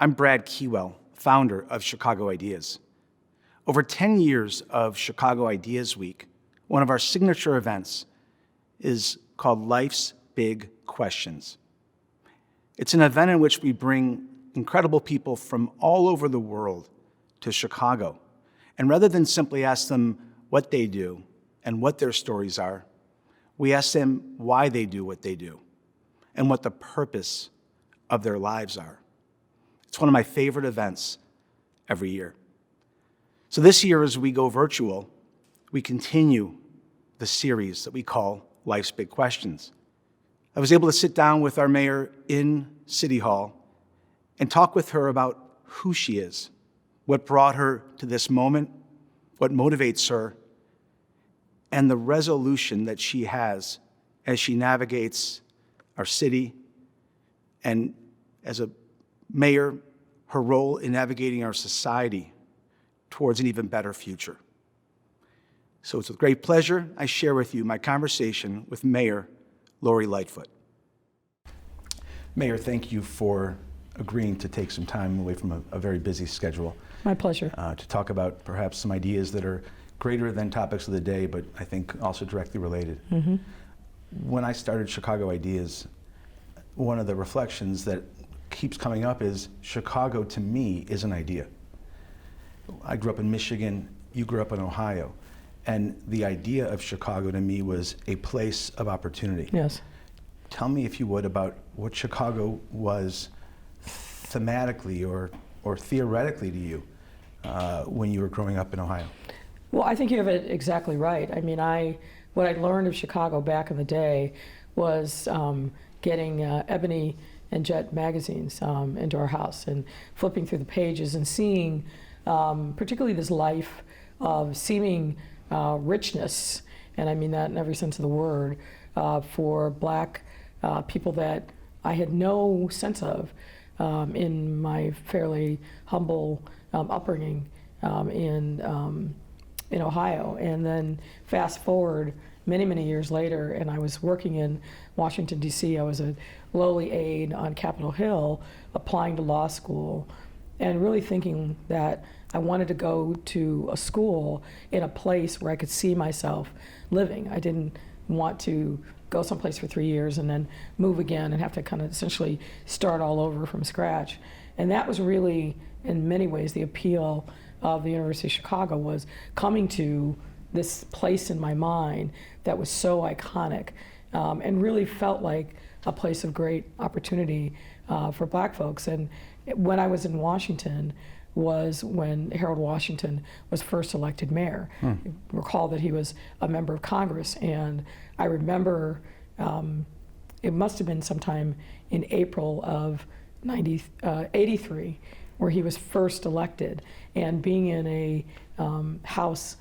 I'm Brad Keywell, founder of Chicago Ideas. Over 10 years of Chicago Ideas Week, one of our signature events is called Life's Big Questions. It's an event in which we bring incredible people from all over the world to Chicago. And rather than simply ask them what they do and what their stories are, we ask them why they do what they do and what the purpose of their lives are. It's one of my favorite events every year. So this year, as we go virtual, we continue the series that we call Life's Big Questions. I was able to sit down with our mayor in City Hall and talk with her about who she is, what brought her to this moment, what motivates her, and the resolution that she has as she navigates our city and as a mayor, her role in navigating our society towards an even better future. So it's with great pleasure I share with you my conversation with Mayor Lori Lightfoot. Mayor, thank you for agreeing to take some time away from a very busy schedule. My pleasure. To talk about perhaps some ideas that are greater than topics of the day, but I think also directly related. Mm-hmm. When I started Chicago Ideas, one of the reflections that keeps coming up is Chicago, to me, is an idea. I grew up in Michigan, you grew up in Ohio, and the idea of Chicago to me was a place of opportunity. Yes. Tell me, if you would, about what Chicago was thematically or theoretically to you when you were growing up in Ohio. Well, I think you have it exactly right. I mean, what I learned of Chicago back in the day was getting Ebony and Jet magazines into our house and flipping through the pages and seeing particularly this life of seeming richness, and I mean that in every sense of the word, for Black people that I had no sense of in my fairly humble upbringing in Ohio. And then fast forward many years later, and I was working in Washington, D.C. I was a lowly aide on Capitol Hill, applying to law school, and really thinking that I wanted to go to a school in a place where I could see myself living. I didn't want to go someplace for 3 years and then move again and have to kind of essentially start all over from scratch. And that was really, in many ways, the appeal of the University of Chicago, was coming to this place in my mind that was so iconic and really felt like a place of great opportunity for Black folks. And when I was in Washington was when Harold Washington was first elected mayor. Recall that he was a member of Congress, and I remember it must have been sometime in April of 83 where he was first elected, and being in a House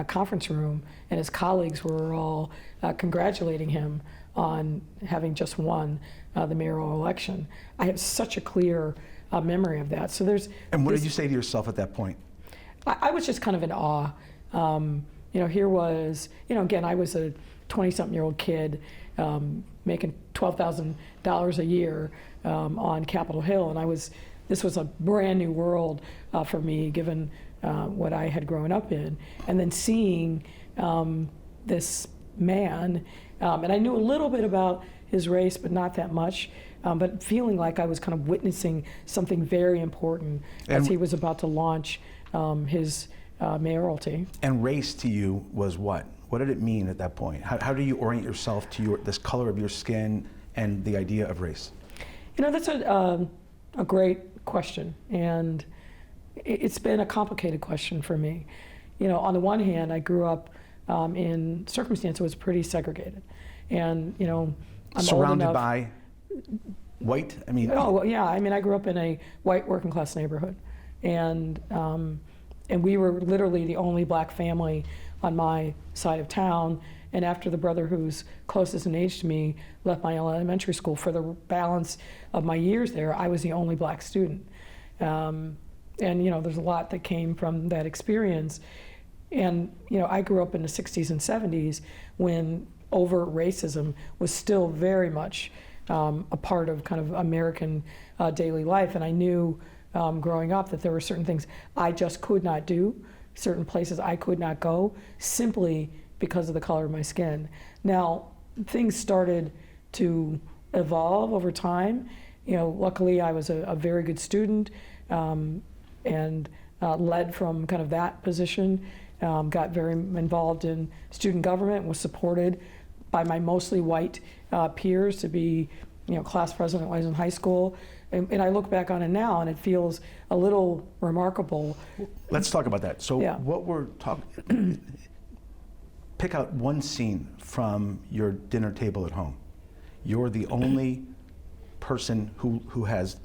conference room, and his colleagues were all congratulating him on having just won the mayoral election. I have such a clear memory of that. So there's. And what did you say to yourself at that point? I was just kind of in awe. Here was, again, I was a 20-something-year-old kid making $12,000 a year on Capitol Hill, and this was a brand new world for me, given what I had grown up in, and then seeing this man, and I knew a little bit about his race, but not that much, but feeling like I was kind of witnessing something very important as he was about to launch his mayoralty. And race to you was what? What did it mean at that point? How do you orient yourself to this color of your skin and the idea of race? That's a great question, and it's been a complicated question for me. On the one hand, I grew up in circumstance that was pretty segregated, and I'm surrounded old enough, by white. I mean. Oh well, yeah. I mean, I grew up in a white working class neighborhood, and we were literally the only Black family on my side of town. And after the brother who's closest in age to me left my elementary school, for the balance of my years there, I was the only Black student. And there's a lot that came from that experience. And I grew up in the 60s and 70s when overt racism was still very much a part of kind of American daily life. And I knew growing up, that there were certain things I just could not do, certain places I could not go, simply because of the color of my skin. Now, things started to evolve over time. Luckily I was a very good student, and led from kind of that position, got very involved in student government, was supported by my mostly white peers to be class president when I was in high school. And I look back on it now and it feels a little remarkable. Let's talk about that. So Yeah. what we're talking, pick out one scene from your dinner table at home. You're the only person who has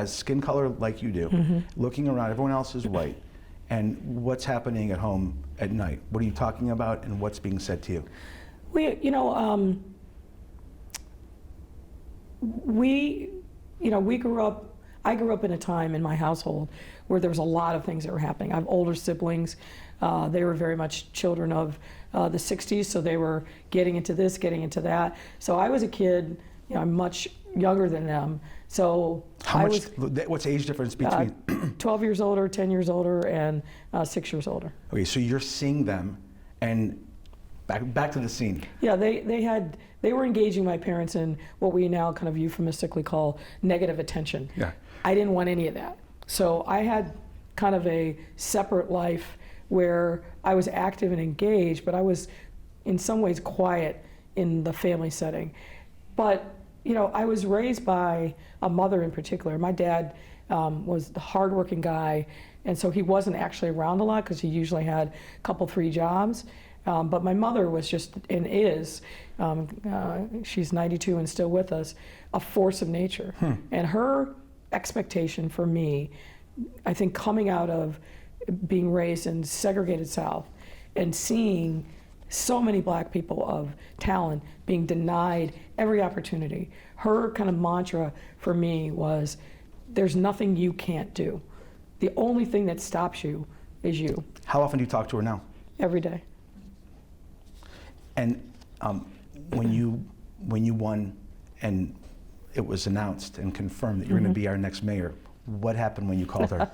skin color like you do, looking around, everyone else is white. And what's happening at home at night? What are you talking about and what's being said to you? I grew up in a time in my household where there was a lot of things that were happening. I have older siblings. They were very much children of the 60s, so they were getting into this, getting into that. So I was a kid, I'm much younger than them. So what's the age difference between? 12 years older, 10 years older, and 6 years older. Okay, so you're seeing them, and back to the scene. Yeah, they were engaging my parents in what we now kind of euphemistically call negative attention. Yeah. I didn't want any of that. So I had kind of a separate life where I was active and engaged, but I was in some ways quiet in the family setting. But I was raised by a mother in particular. My dad was a hardworking guy, and so he wasn't actually around a lot because he usually had a couple, 3 jobs. But my mother was just, and is, she's 92 and still with us, a force of nature. And her expectation for me, I think coming out of being raised in segregated South and seeing so many black people of talent being denied every opportunity, her kind of mantra for me was, there's nothing you can't do. The only thing that stops you is you. How often do you talk to her now? Every day. And when you won and it was announced and confirmed that you're going to be our next mayor, what happened when you called her?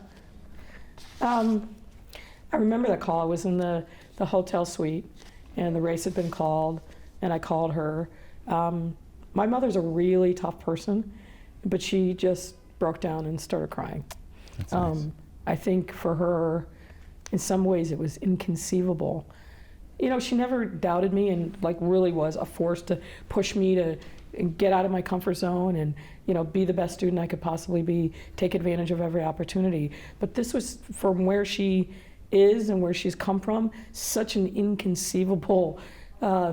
I remember that call. I was in the hotel suite, and the race had been called, and I called her. My mother's a really tough person, but she just broke down and started crying. That's nice. I think for her, in some ways, it was inconceivable. She never doubted me and really was a force to push me to get out of my comfort zone and, be the best student I could possibly be, take advantage of every opportunity. But this was, from where she is and where she's come from, such an inconceivable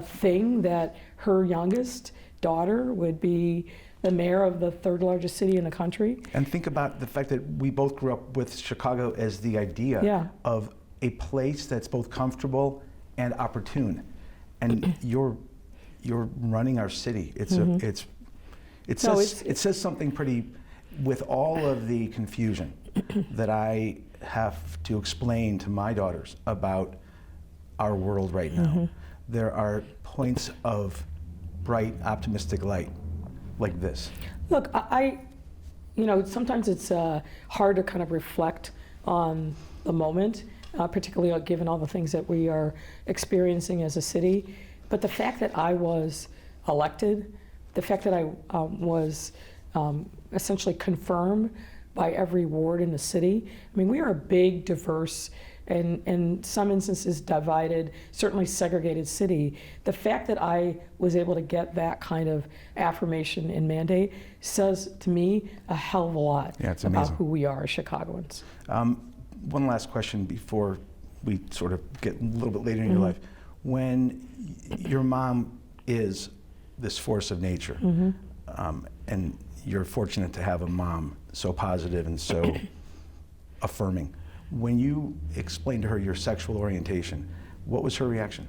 thing that her youngest daughter would be the mayor of the 3rd largest city in the country. And think about the fact that we both grew up with Chicago as the idea of a place that's both comfortable and opportune, and you're running our city. It says something pretty, with all of the confusion that I have to explain to my daughters about our world right now. There are points of bright, optimistic light like this. Look, sometimes it's hard to kind of reflect on the moment, particularly given all the things that we are experiencing as a city. But the fact that I was elected, the fact that I was essentially confirmed by every ward in the city. I mean, we are a big, diverse, and in some instances divided, certainly segregated city. The fact that I was able to get that kind of affirmation and mandate says to me a hell of a lot about who we are as Chicagoans. One last question before we sort of get a little bit later in your life. When your mom is this force of nature, and you're fortunate to have a mom so positive and so affirming, when you explained to her your sexual orientation, what was her reaction?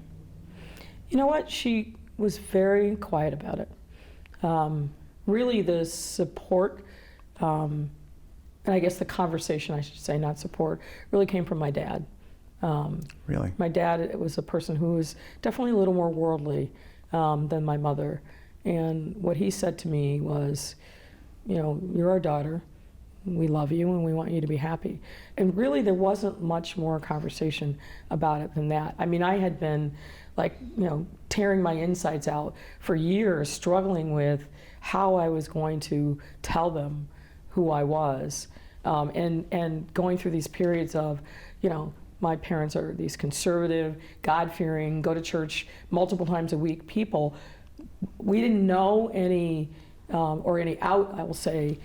You know what? She was very quiet about it. Really, the support, and I guess the conversation, I should say, not support, really came from my dad. Really? My dad was a person who was definitely a little more worldly than my mother. And what he said to me was, you're our daughter. we love you and we want you to be happy. And really there wasn't much more conversation about it than that. I mean, I had been like, tearing my insides out for years, struggling with how I was going to tell them who I was, and going through these periods of, my parents are these conservative, God-fearing, go to church multiple times a week people. We didn't know any, or any out, I will say,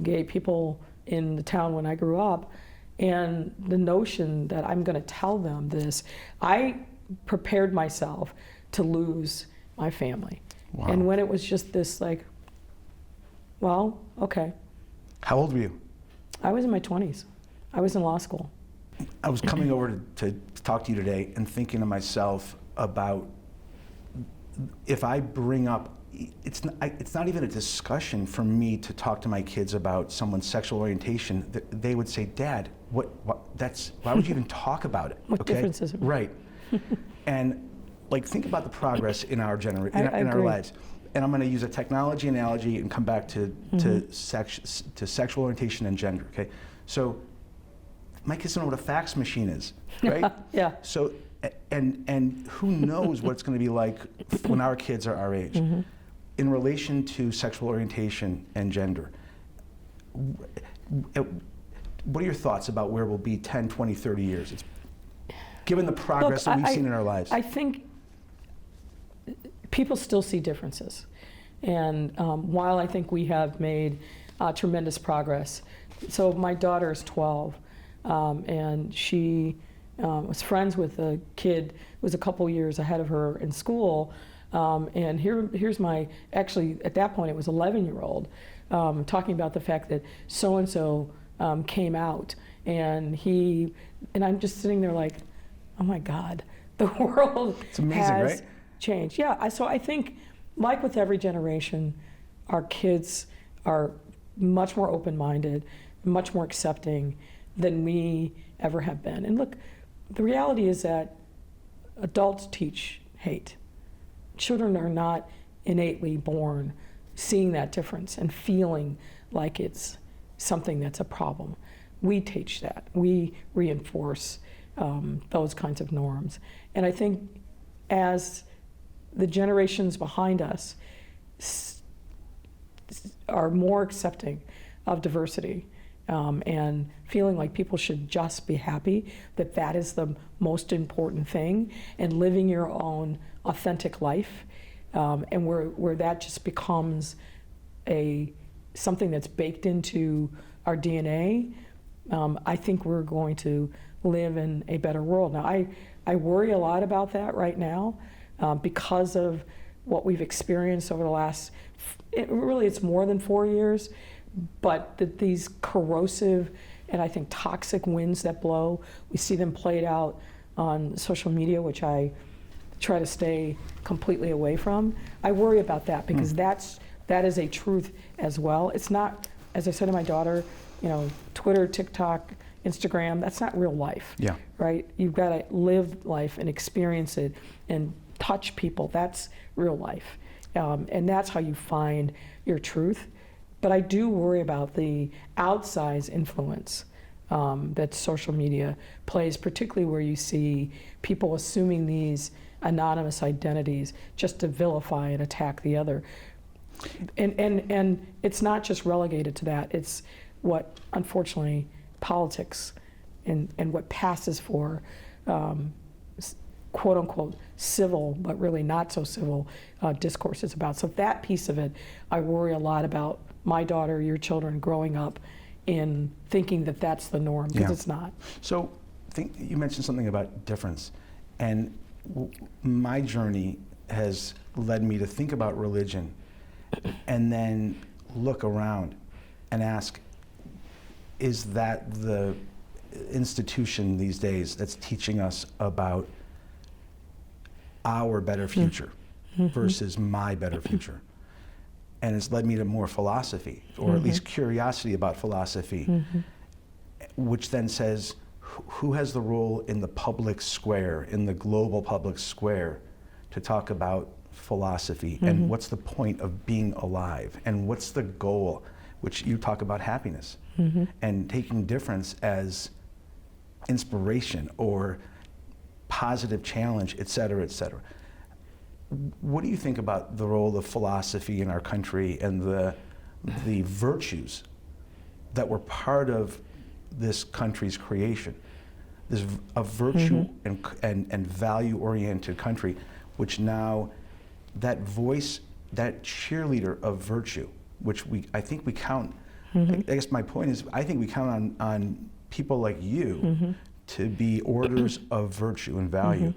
gay people in the town when I grew up. And the notion that I'm going to tell them this, I prepared myself to lose my family. Wow. And when it was just this like, well, okay. How old were you? I was in my 20s. I was in law school. I was coming over to talk to you today and thinking to myself about if I bring up, it's not even a discussion for me to talk to my kids about someone's sexual orientation. They would say, Dad, why would you even talk about it? What difference does it make? Right. And like, think about the progress in our generation, in our lives. And I'm going to use a technology analogy and come back to sexual orientation and gender. Okay, so my kids don't know what a fax machine is, right? Yeah. So, and who knows what it's going to be like when our kids are our age. In relation to sexual orientation and gender, what are your thoughts about where we'll be 10, 20, 30 years? Given the progress that we've seen in our lives. I think people still see differences. And while I think we have made tremendous progress, so my daughter is 12, and she was friends with a kid who was a couple years ahead of her in school. And here's my, actually at that point it was 11-year-old, talking about the fact that so-and-so came out, and I'm just sitting there like, oh my God, the world it's amazing, has right? changed. Yeah, so I think, like with every generation, our kids are much more open-minded, much more accepting than we ever have been. And look, the reality is that adults teach hate. Children are not innately born seeing that difference and feeling like it's something that's a problem. We teach that. We reinforce those kinds of norms. And I think as the generations behind us are more accepting of diversity, and feeling like people should just be happy, that is the most important thing, and living your own authentic life, and where that just becomes something that's baked into our DNA, I think we're going to live in a better world. Now, I worry a lot about that right now, because of what we've experienced over the last, it's more than 4 years, but these corrosive and I think toxic winds that blow, we see them played out on social media, which I try to stay completely away from. I worry about that because that is a truth as well. It's not, as I said to my daughter, Twitter, TikTok, Instagram, that's not real life. Yeah. Right? You've got to live life and experience it and touch people. That's real life. And that's how you find your truth. But I do worry about the outsized influence that social media plays, particularly where you see people assuming these anonymous identities just to vilify and attack the other. And it's not just relegated to that. It's what, unfortunately, politics and what passes for quote unquote civil, but really not so civil discourse is about. So that piece of it, I worry a lot about my daughter, your children growing up in thinking that that's the norm, because it's not. So you mentioned something about difference, and my journey has led me to think about religion and then look around and ask, is that the institution these days that's teaching us about our better future versus my better future? And it's led me to more philosophy, or at least curiosity about philosophy, which then says, who has the role in the public square, in the global public square, to talk about philosophy, and what's the point of being alive, and what's the goal? which you talk about happiness and taking difference as inspiration or positive challenge, et cetera, et cetera. What do you think about the role of philosophy in our country and the virtues that were part of this country's creation? This a virtue and value-oriented country, which now that voice, that cheerleader of virtue, which I think we count. I guess my point is, I think we count on people like you to be orders of virtue and value.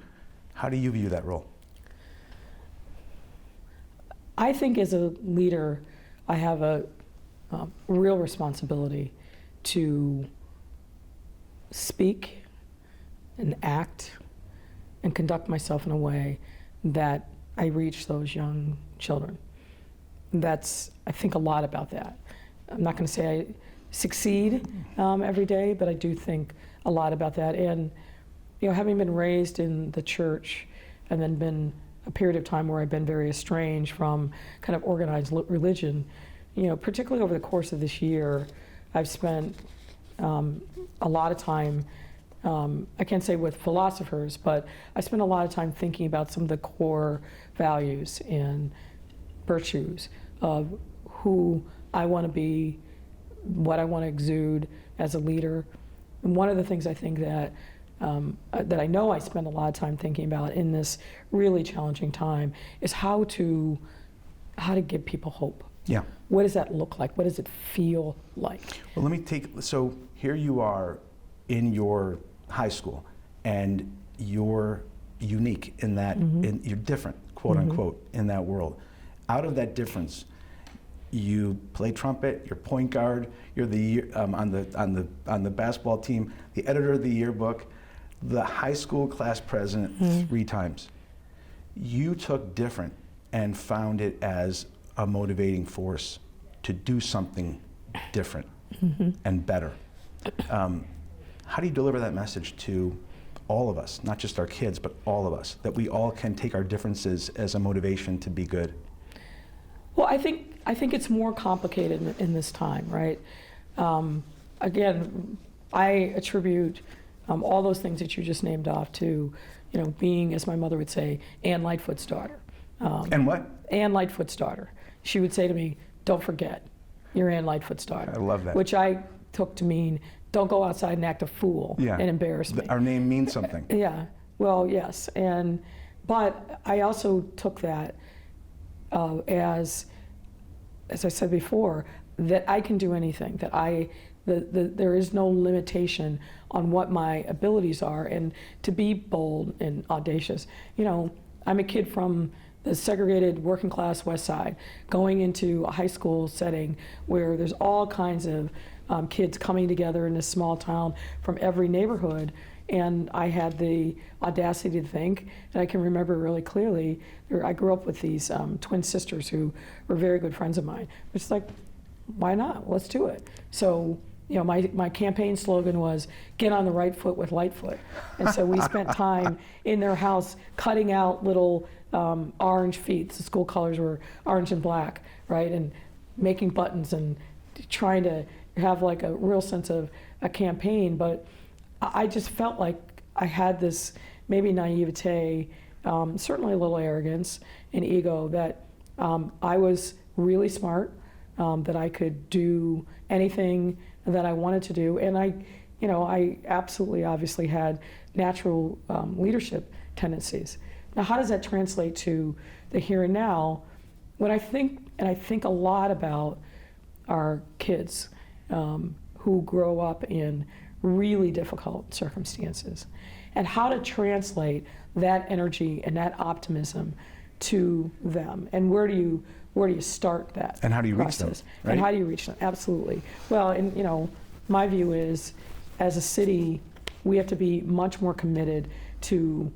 How do you view that role? I think as a leader, I have a real responsibility to speak and act and conduct myself in a way that I reach those young children. That's, I think a lot about that. I'm not going to say I succeed every day, but I do think a lot about that. And, you know, having been raised in the church and then been a period of time where I've been very estranged from kind of organized religion, you know, particularly over the course of this year, I've spent a lot of time, I can't say with philosophers, but I spent a lot of time thinking about some of the core values and virtues of who I want to be, what I want to exude as a leader. And one of the things I think that that I know I spend a lot of time thinking about in this really challenging time is how to give people hope. Yeah. What does that look like? What does it feel like? Well, let me so here you are in your high school, and you're unique in that, you're different, quote unquote, in that world. Out of that difference, you play trumpet, you're point guard, you're on the basketball team, the editor of the yearbook, the high school class president 3 times. You took different and found it as a motivating force to do something different and better. How do you deliver that message to all of us, not just our kids, but all of us, that we all can take our differences as a motivation to be good? Well, I think it's more complicated in this time, right? Again, I attribute all those things that you just named off to, you know, being, as my mother would say, Ann Lightfoot's daughter. And what? Ann Lightfoot's daughter. She would say to me, "Don't forget, you're Ann Lightfoot's daughter." I love that. Which I took to mean, don't go outside and act a fool and embarrass me. Our name means something. Yeah. Well, yes, but I also took that as I said before, that I can do anything. That there is no limitation on what my abilities are, and to be bold and audacious. You know, I'm a kid from the segregated working class West Side, going into a high school setting where there's all kinds of kids coming together in this small town from every neighborhood. And I had the audacity to think, and I can remember really clearly, I grew up with these twin sisters who were very good friends of mine. It's like, why not? Let's do it. So, you know, my campaign slogan was, get on the right foot with Lightfoot. And so we spent time in their house cutting out little orange feet. The school colors were orange and black, right? And making buttons and trying to have like a real sense of a campaign. But I just felt like I had this maybe naivete, certainly a little arrogance and ego, that I was really smart, that I could do anything that I wanted to do. And I absolutely obviously had natural leadership tendencies. Now, how does that translate to the here and now? When I think a lot about our kids who grow up in really difficult circumstances, and how to translate that energy and that optimism to them, and where do you start that and how do you process? Reach them, right? And how do you reach them? Absolutely. Well, and you know, my view is, as a city, we have to be much more committed to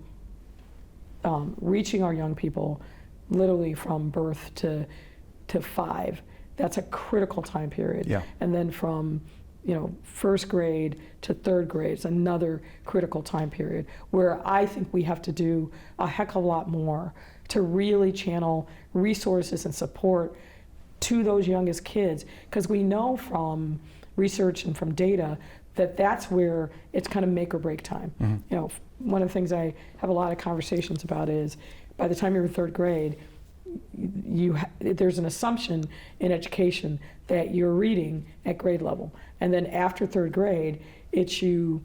reaching our young people, literally from birth to 5. That's a critical time period. Yeah. And then from, you know, 1st grade to 3rd grade is another critical time period where I think we have to do a heck of a lot more to really channel resources and support to those youngest kids, because we know from research and from data that that's where it's kind of make or break time. You know, one of the things I have a lot of conversations about is by the time you're in third grade, there's an assumption in education that you're reading at grade level, and then after third grade, it's you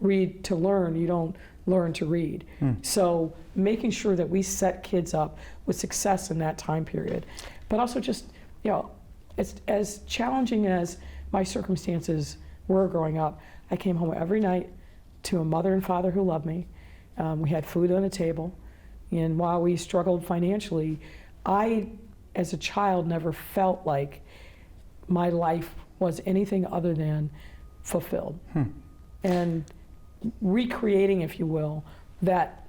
read to learn. You don't learn to read. So making sure that we set kids up with success in that time period, but also just, you know, as challenging as my circumstances were growing up, I came home every night to a mother and father who loved me. We had food on the table, and while we struggled financially, I, as a child, never felt like my life was anything other than fulfilled. And recreating, if you will, that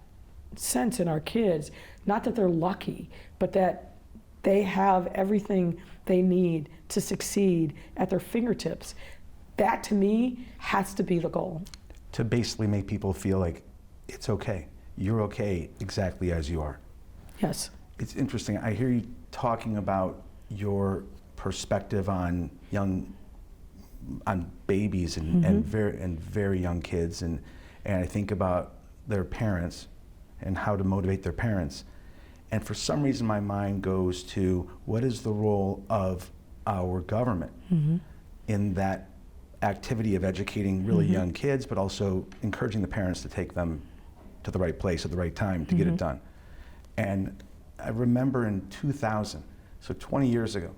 sense in our kids, not that they're lucky, but that they have everything they need to succeed at their fingertips. That, to me, has to be the goal. To basically make people feel like it's okay. You're okay exactly as you are. Yes. It's interesting. I hear you talking about your perspective on babies and very young kids, and I think about their parents and how to motivate their parents. And for some reason, my mind goes to what is the role of our government in that activity of educating really young kids, but also encouraging the parents to take them to the right place at the right time to get it done. And I remember in 2000, so 20 years ago,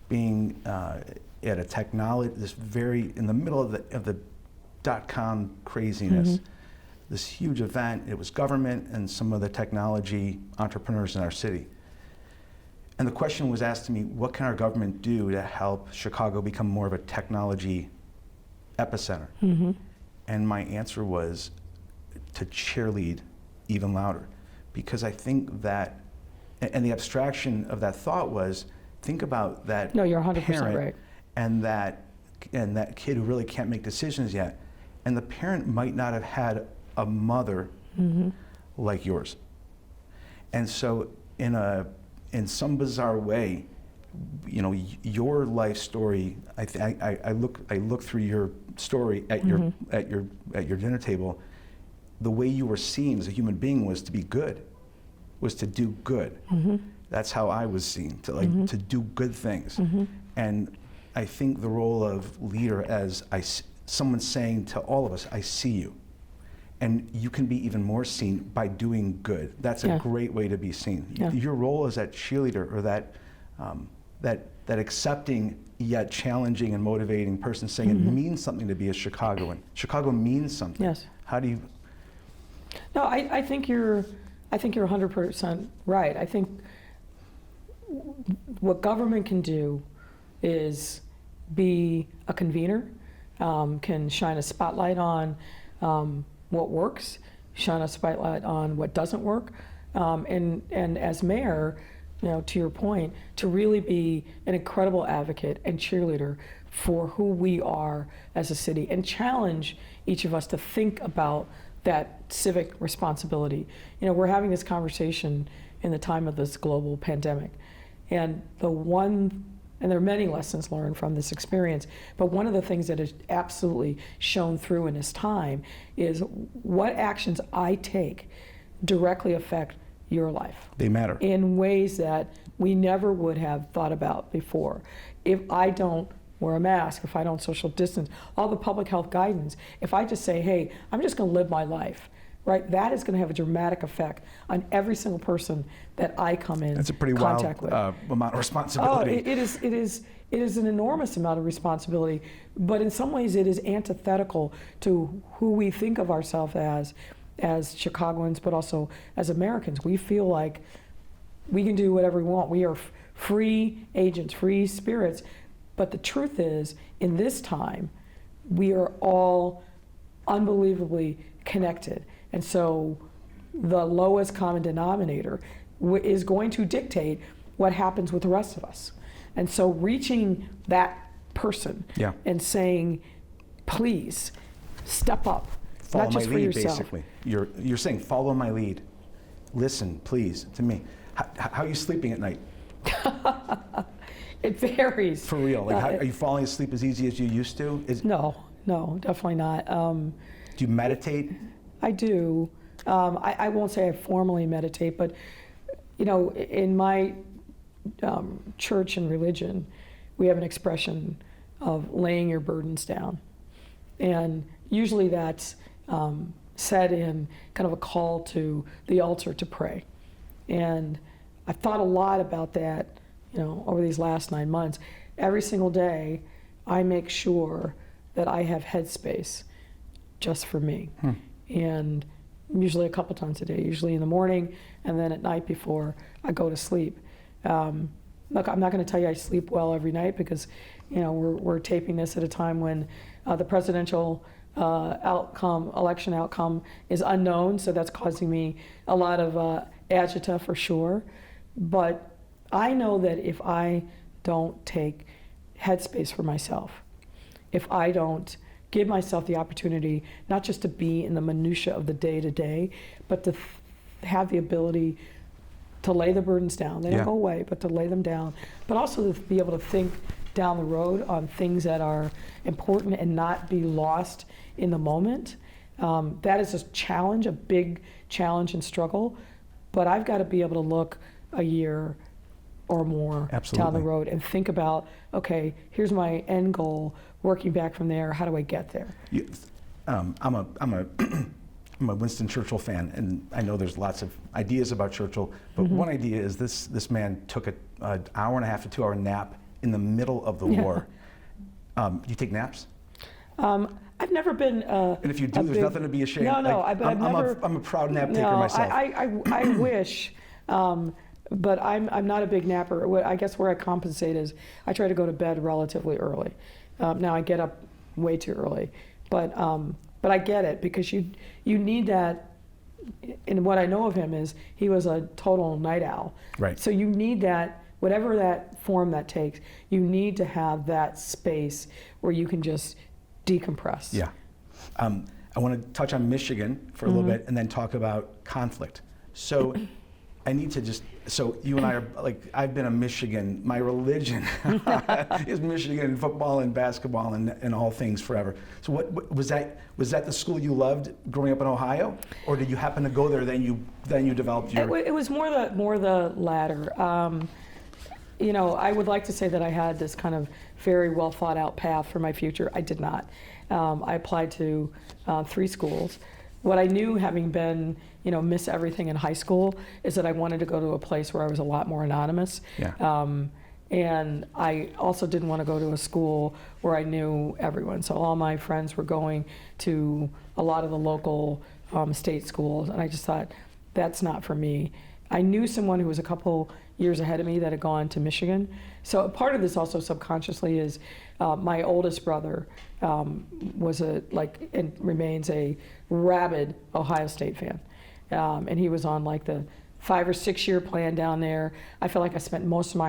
being at a technology, in the middle of the dot-com craziness, this huge event. It was government and some of the technology entrepreneurs in our city. And the question was asked to me, what can our government do to help Chicago become more of a technology epicenter? And my answer was to cheerlead even louder. Because I think that, and the abstraction of that thought was, think about that No, you're 100% parent right. and that kid who really can't make decisions yet. And the parent might not have had a mother like yours. And so in some bizarre way, you know, your life story, I look through your story at your dinner table. The way you were seen as a human being was to be good, was to do good. That's how I was seen, to do good things. And I think the role of leader as someone saying to all of us, I see you. And you can be even more seen by doing good. That's a great way to be seen. Your role as that cheerleader, or that accepting yet challenging and motivating person, saying it means something to be a Chicagoan. Chicago means something. Yes. How do you? No, I think you're 100% right. I think what government can do is be a convener, can shine a spotlight on what works, shine a spotlight on what doesn't work, and as mayor, you know, to your point, to really be an incredible advocate and cheerleader for who we are as a city, and challenge each of us to think about that civic responsibility. You know, we're having this conversation in the time of this global pandemic, and there are many lessons learned from this experience, but one of the things that has absolutely shown through in this time is what actions I take directly affect your life. They matter. In ways that we never would have thought about before. If I don't wear a mask, if I don't social distance, all the public health guidance, if I just say, hey, I'm just gonna live my life, right? That is gonna have a dramatic effect on every single person that I come in That's a pretty contact wild with. amount of responsibility. Oh, it is an enormous amount of responsibility, but in some ways it is antithetical to who we think of ourselves as Chicagoans, but also as Americans. We feel like we can do whatever we want. We are free agents, free spirits. But the truth is, in this time, we are all unbelievably connected. And so the lowest common denominator is going to dictate what happens with the rest of us. And so reaching that person and saying, please, step up. Follow not just my for lead, yourself. basically. You're saying, follow my lead. Listen, please, to me. How are you sleeping at night? It varies. For real, like are you falling asleep as easy as you used to? No, definitely not. Do you meditate? I do. I won't say I formally meditate, but in my church and religion, we have an expression of laying your burdens down, and usually that's said in kind of a call to the altar to pray. And I thought a lot about that, over these last 9 months. Every single day, I make sure that I have headspace just for me. And usually a couple times a day, usually in the morning and then at night before I go to sleep. Look, I'm not going to tell you I sleep well every night because, we're taping this at a time when the presidential election outcome is unknown, so that's causing me a lot of agita for sure. But I know that if I don't take headspace for myself, if I don't give myself the opportunity not just to be in the minutia of the day-to-day, but to have the ability to lay the burdens down. They don't go away, but to lay them down. But also to be able to think down the road on things that are important and not be lost in the moment. That is a challenge, a big challenge and struggle. But I've got to be able to look a year or more down the road and think about, okay, here's my end goal, working back from there, how do I get there? I'm a Winston Churchill fan, and I know there's lots of ideas about Churchill, but one idea is this man took an hour and a half to 2 hour nap in the middle of the war. Do you take naps? I've never been. And if you do, there's nothing to be ashamed. No, I've never. I'm a proud nap taker myself. I wish. But I'm not a big napper. I guess where I compensate is I try to go to bed relatively early. Now I get up way too early, but I get it because you need that. And what I know of him is he was a total night owl. Right. So you need that, whatever that form that takes. You need to have that space where you can just decompress. Yeah. I want to touch on Michigan for a little bit and then talk about conflict. So I need to so you and I are I've been a Michigan, my religion is Michigan football and basketball and all things forever. So what was that the school you loved growing up in Ohio? Or did you happen to go there, then you developed your... It was more the latter. I would like to say that I had this kind of very well thought out path for my future. I did not. I applied to 3 schools. What I knew, having been, Miss Everything in high school, is that I wanted to go to a place where I was a lot more anonymous. Yeah. And I also didn't want to go to a school where I knew everyone. So all my friends were going to a lot of the local state schools, and I just thought, that's not for me. I knew someone who was a couple years ahead of me that had gone to Michigan. So a part of this also subconsciously is my oldest brother was and remains a rabid Ohio State fan. And he was on the 5 or 6 year plan down there. I feel like I spent most of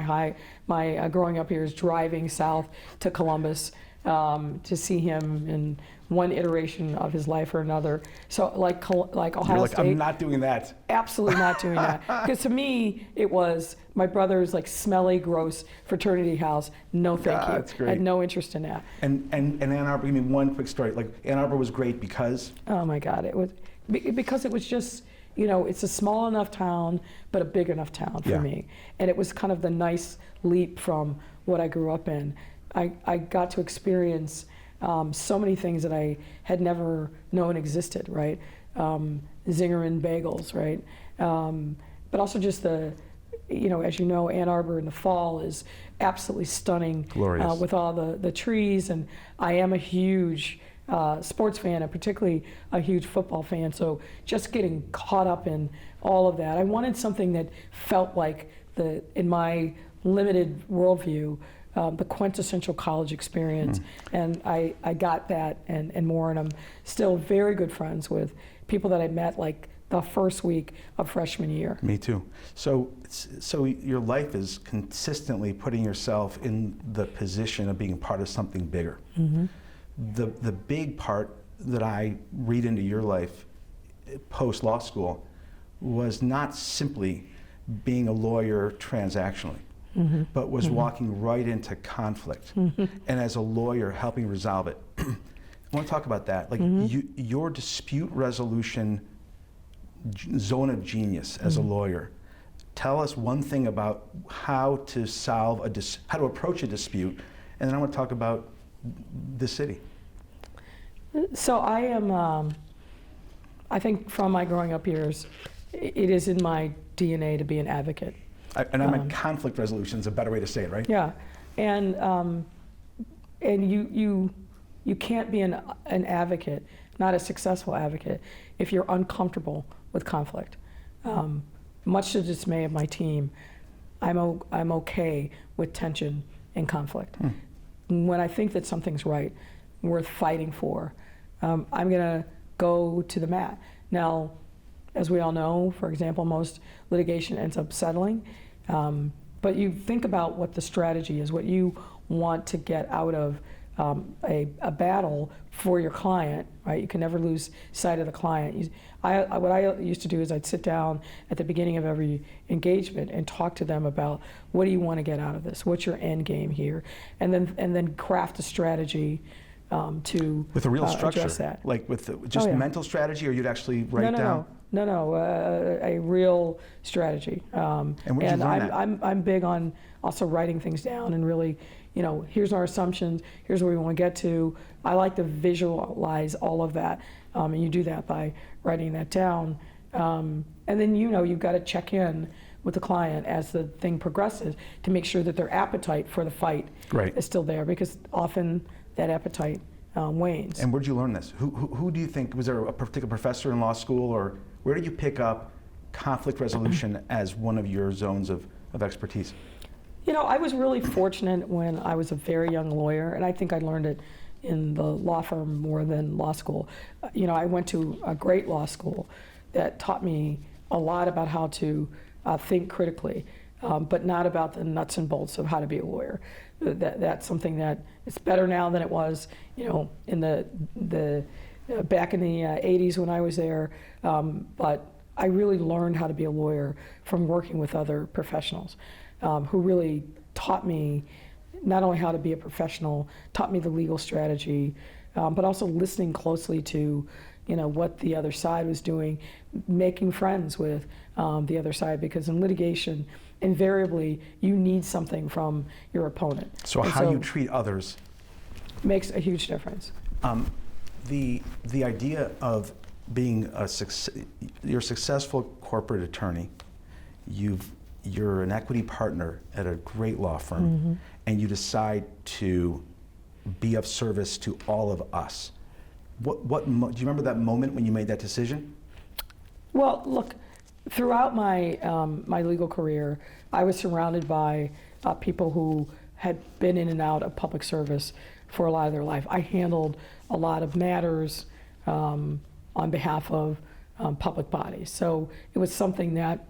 my growing up years driving south to Columbus to see him in one iteration of his life or another. So like Ohio State. I'm not doing that. Absolutely not doing that. Because to me, it was my brother's smelly, gross fraternity house. No, thank you. That's great. I had no interest in that. And Ann Arbor, give me one quick story. Ann Arbor was great because? Oh my God, it was because it was just, it's a small enough town, but a big enough town for me. And it was kind of the nice leap from what I grew up in. I got to experience so many things that I had never known existed, right? Zingerman bagels, right? But also just as Ann Arbor in the fall is absolutely stunning. Glorious. With all the trees. And I am a huge sports fan, and particularly a huge football fan. So just getting caught up in all of that. I wanted something that felt like in my limited worldview, the quintessential college experience. And I got that and more, and I'm still very good friends with people that I met the first week of freshman year. Me too. So your life is consistently putting yourself in the position of being part of something bigger. The big part that I read into your life post law school was not simply being a lawyer transactionally. but was walking right into conflict, and as a lawyer helping resolve it. I want to talk about that. Like your dispute resolution zone of genius as a lawyer. Tell us one thing about how to solve how to approach a dispute, and then I want to talk about the city. So I am, I think from my growing up years, it is in my DNA to be an advocate. Conflict resolution is a better way to say it, right? Yeah, and you can't be an advocate, not a successful advocate, if you're uncomfortable with conflict. Much to the dismay of my team, I'm okay with tension and conflict. When I think that something's right, worth fighting for, I'm going to go to the mat. Now, as we all know, for example, most litigation ends up settling, but you think about what the strategy is, what you want to get out of a battle for your client, right? You can never lose sight of the client. What I used to do is I'd sit down at the beginning of every engagement and talk to them about, what do you want to get out of this? What's your end game here? And then craft a strategy to with a real structure, address that. Like with just mental strategy, or you'd actually write down? No, a real strategy. And where did you learn that? I'm big on also writing things down and really, here's our assumptions, here's where we want to get to. I like to visualize all of that, and you do that by writing that down. And then you've got to check in with the client as the thing progresses to make sure that their appetite for the fight is still there, because often that appetite wanes. And where did you learn this? Who do you think, was there a particular professor in law school, or where did you pick up conflict resolution as one of your zones of expertise? I was really fortunate when I was a very young lawyer, and I think I learned it in the law firm more than law school. I went to a great law school that taught me a lot about how to think critically, but not about the nuts and bolts of how to be a lawyer. That's something that is better now than it was, in the back in the 80s when I was there. But I really learned how to be a lawyer from working with other professionals who really taught me not only how to be a professional, taught me the legal strategy, but also listening closely to what the other side was doing, making friends with the other side, because in litigation, invariably, you need something from your opponent. So how you treat others makes a huge difference. The idea of being you're a successful corporate attorney, you're an equity partner at a great law firm, and you decide to be of service to all of us. Do you remember that moment when you made that decision? Well, look, throughout my my legal career, I was surrounded by people who had been in and out of public service for a lot of their life. I handled a lot of matters on behalf of public bodies. So it was something that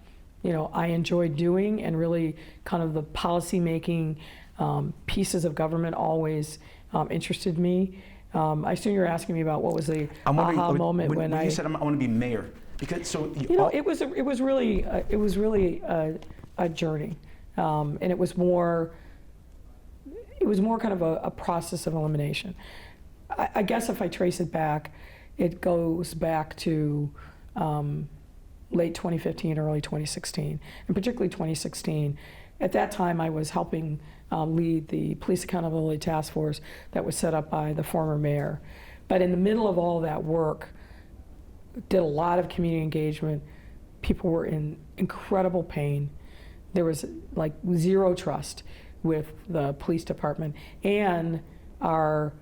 I enjoyed doing, and really kind of the policy making pieces of government always interested me. I assume you're asking me about what was the aha moment when you said I want to be mayor, because it was really a journey, and it was more kind of a process of elimination. I guess if I trace it back, it goes back to late 2015, early 2016, and particularly 2016. At that time, I was helping lead the Police Accountability Task Force that was set up by the former mayor. But in the middle of all that work, did a lot of community engagement. People were in incredible pain. There was like zero trust with the police department, and our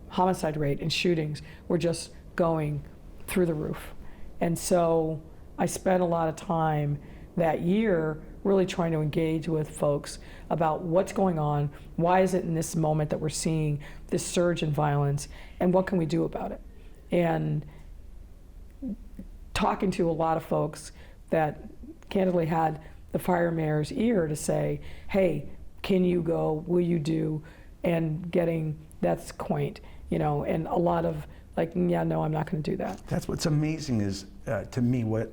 homicide rate and shootings were just going through the roof. And so I spent a lot of time that year really trying to engage with folks about what's going on, why is it in this moment that we're seeing this surge in violence, and what can we do about it? And talking to a lot of folks that candidly had the fire mayor's ear to say, hey, can you go, will you do, and getting, that's quaint, and a lot of like, yeah, no, I'm not going to do that. That's what's amazing is, to me, what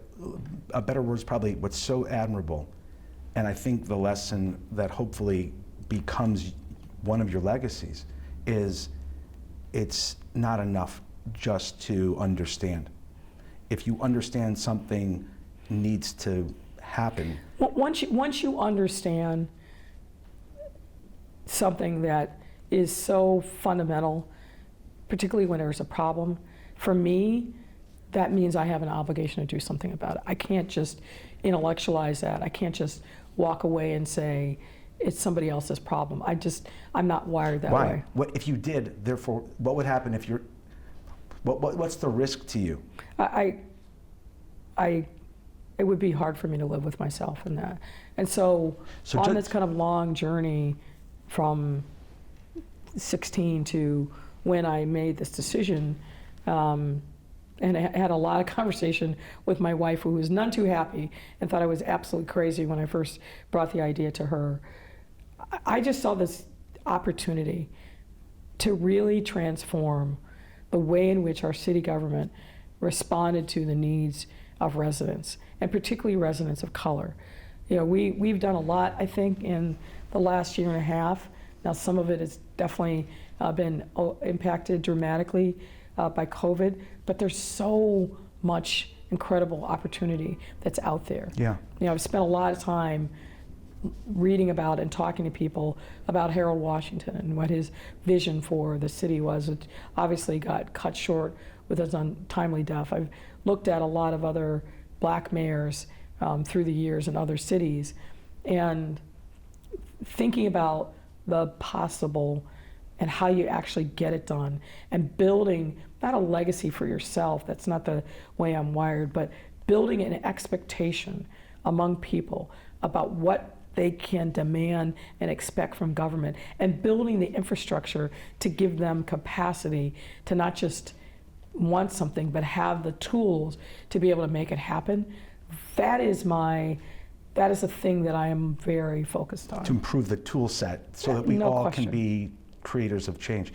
a better word is probably what's so admirable And I think the lesson that hopefully becomes one of your legacies is it's not enough just to understand. If you understand something needs to happen. Once you understand something that is so fundamental, particularly when there's a problem, for me, that means I have an obligation to do something about it. I can't just intellectualize that. I can't just walk away and say, it's somebody else's problem. I'm not wired that way. What if you did, therefore, what would happen if you're, what's the risk to you? It would be hard for me to live with myself in that. And so on this kind of long journey from 16 to when I made this decision, and I had a lot of conversation with my wife, who was none too happy and thought I was absolutely crazy when I first brought the idea to her. I just saw this opportunity to really transform the way in which our city government responded to the needs of residents, and particularly residents of color. You know, we've done a lot, I think, in the last year and a half. Now, some of it has definitely been impacted dramatically by COVID, but there's so much incredible opportunity that's out there. Yeah. You know, I've spent a lot of time reading about and talking to people about Harold Washington and what his vision for the city was. It obviously got cut short with his untimely death. I've looked at a lot of other black mayors through the years in other cities, and thinking about the possible and how you actually get it done, and building not a legacy for yourself, that's not the way I'm wired, but building an expectation among people about what they can demand and expect from government, and building the infrastructure to give them capacity to not just want something, but have the tools to be able to make it happen. That is a thing that I am very focused on. To improve the tool set so that we all can be creators of change.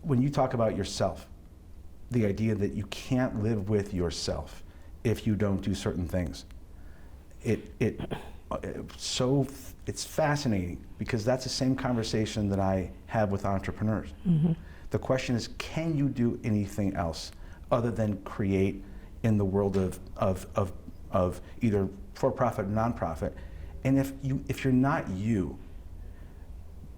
When you talk about yourself, the idea that you can't live with yourself if you don't do certain things, it's fascinating, because that's the same conversation that I have with entrepreneurs. Mm-hmm. The question is, can you do anything else other than create in the world of either for-profit or nonprofit? And if you're not you,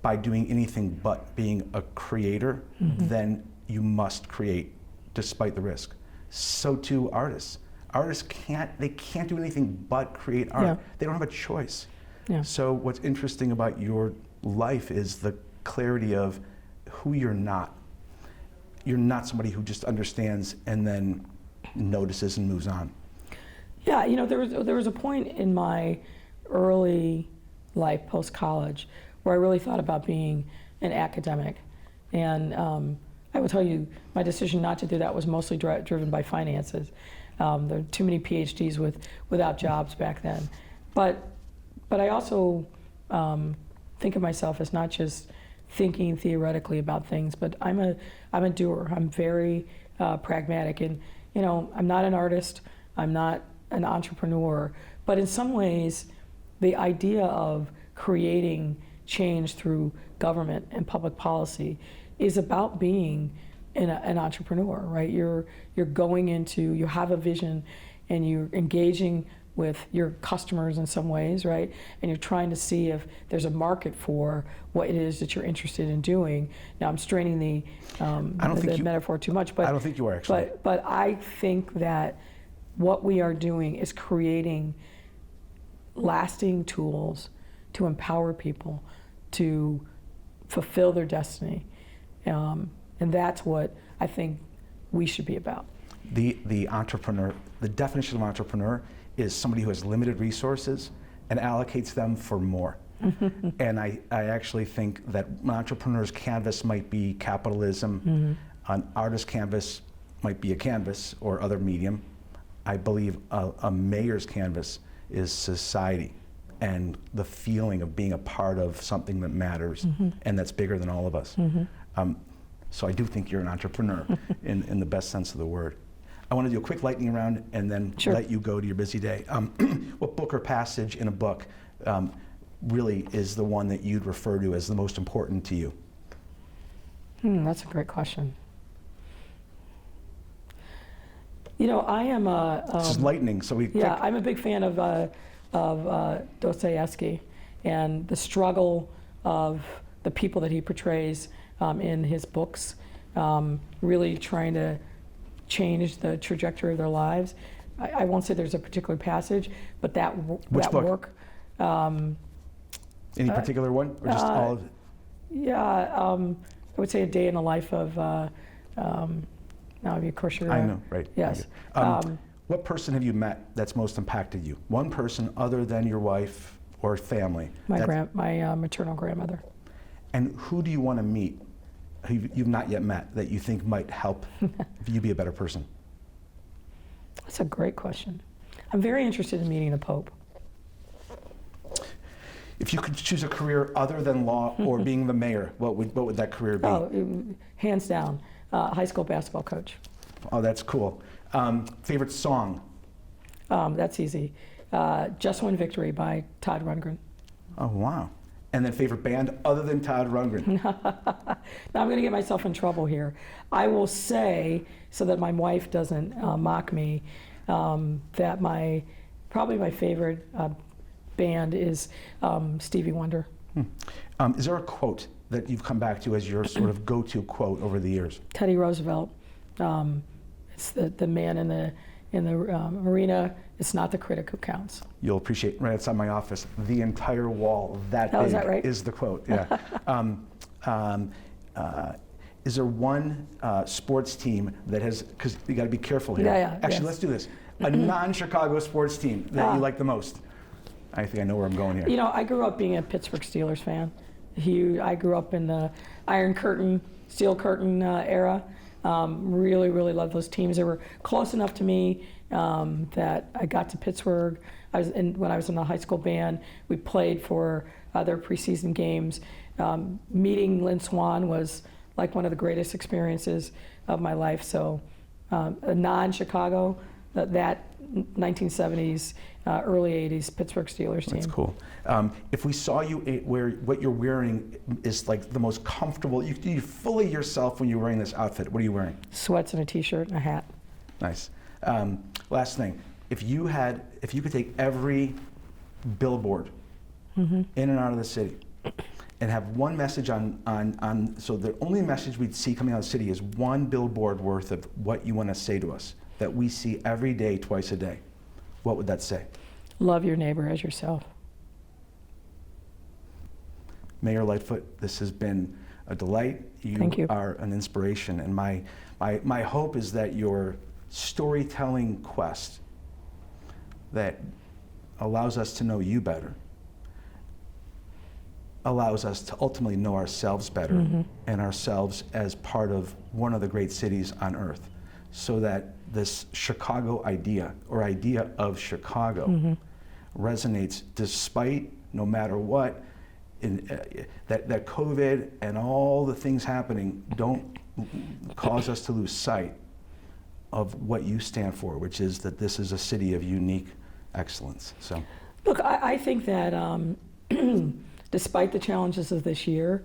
by doing anything but being a creator, mm-hmm. then you must create despite the risk. So too artists. Artists can't do anything but create art. Yeah. They don't have a choice. Yeah. So what's interesting about your life is the clarity of who you're not. You're not somebody who just understands and then notices and moves on. Yeah, you know, there was a point in my early life post-college where I really thought about being an academic. And I will tell you, my decision not to do that was mostly driven by finances. There were too many PhDs without jobs back then. But I also think of myself as not just thinking theoretically about things, but I'm a doer. I'm very pragmatic, and you know, I'm not an artist, I'm not an entrepreneur, but in some ways, the idea of creating change through government and public policy is about being an entrepreneur, right? You're going into, you have a vision, and you're engaging with your customers in some ways, right? And you're trying to see if there's a market for what it is that you're interested in doing. Now, I'm straining the metaphor too much, but I don't think you are, actually. But I think that what we are doing is creating lasting tools to empower people to fulfill their destiny. And that's what I think we should be about. The entrepreneur, the definition of entrepreneur is somebody who has limited resources and allocates them for more. And I actually think that an entrepreneur's canvas might be capitalism, mm-hmm. An artist's canvas might be a canvas or other medium. I believe a mayor's canvas is society and the feeling of being a part of something that matters, mm-hmm. and that's bigger than all of us. Mm-hmm. So I do think you're an entrepreneur in the best sense of the word. I want to do a quick lightning round and then let you go to your busy day. What book or passage in a book really is the one that you'd refer to as the most important to you? That's a great question. You know, I am a... This is lightning, so we... Yeah, I'm a big fan of Dostoevsky and the struggle of the people that he portrays in his books, really trying to change the trajectory of their lives. I won't say there's a particular passage, but that book? work. Any particular one, or just all of it? Yeah, I would say A Day in the Life of. Now, of course, you're. I know, right? Yes. What person have you met that's most impacted you? One person other than your wife or family? My maternal grandmother. And who do you want to meet who you've not yet met that you think might help you be a better person? That's a great question. I'm very interested in meeting the Pope. If you could choose a career other than law or being the mayor, what would that career be? Oh, hands down, high school basketball coach. Oh, that's cool. Favorite song? That's easy. Just One Victory by Todd Rundgren. Oh, wow. And then favorite band other than Todd Rundgren? Now I'm going to get myself in trouble here. I will say, so that my wife doesn't mock me, that probably my favorite band is Stevie Wonder. Is there a quote that you've come back to as your sort of go-to quote over the years? Teddy Roosevelt. It's the man in the arena. It's not the critic who counts. You'll appreciate, right outside my office, the entire wall that Oh, big is that right? is the quote. Yeah. Is there one sports team that has, because you got to be careful here. Yeah, Actually, yes. let's do this. A non-Chicago sports team that you like the most. I think I know where I'm going here. You know, I grew up being a Pittsburgh Steelers fan. I grew up in the Iron Curtain, Steel Curtain era. Really, really loved those teams. They were close enough to me that I got to Pittsburgh. When I was in the high school band, we played for their preseason games. Meeting Lynn Swann was like one of the greatest experiences of my life. So a non-Chicago, that 1970s, early 80s Pittsburgh Steelers team. That's cool. If we saw you where what you're wearing is like the most comfortable, you're fully yourself when you're wearing this outfit. What are you wearing? Sweats and a t-shirt and a hat. Nice. Last thing, if you could take every billboard in and out of the city and have one message so the only message we'd see coming out of the city is one billboard worth of what you want to say to us that we see every day, twice a day, what would that say? Love your neighbor as yourself. Mayor Lightfoot, this has been a delight. Thank you. Are an inspiration, and my hope is that your storytelling quest that allows us to know you better allows us to ultimately know ourselves better and ourselves as part of one of the great cities on earth, so that this Chicago idea or idea of Chicago resonates despite, no matter what, that COVID and all the things happening don't cause us to lose sight of what you stand for, which is that this is a city of unique excellence. So, look, I think that despite the challenges of this year,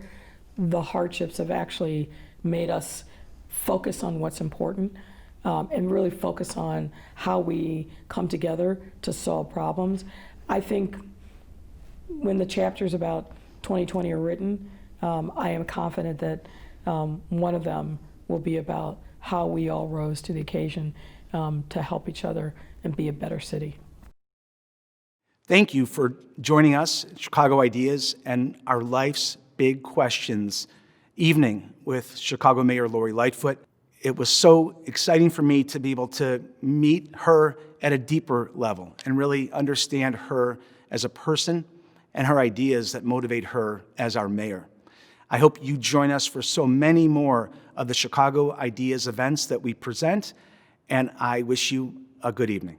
the hardships have actually made us focus on what's important and really focus on how we come together to solve problems. I think when the chapters about 2020 are written, I am confident that one of them will be about how we all rose to the occasion to help each other and be a better city. thank you for joining us, Chicago Ideas, and our Life's Big Questions evening with Chicago Mayor Lori Lightfoot. It was so exciting for me to be able to meet her at a deeper level and really understand her as a person and her ideas that motivate her as our mayor. I hope you join us for so many more of the Chicago Ideas events that we present, and I wish you a good evening.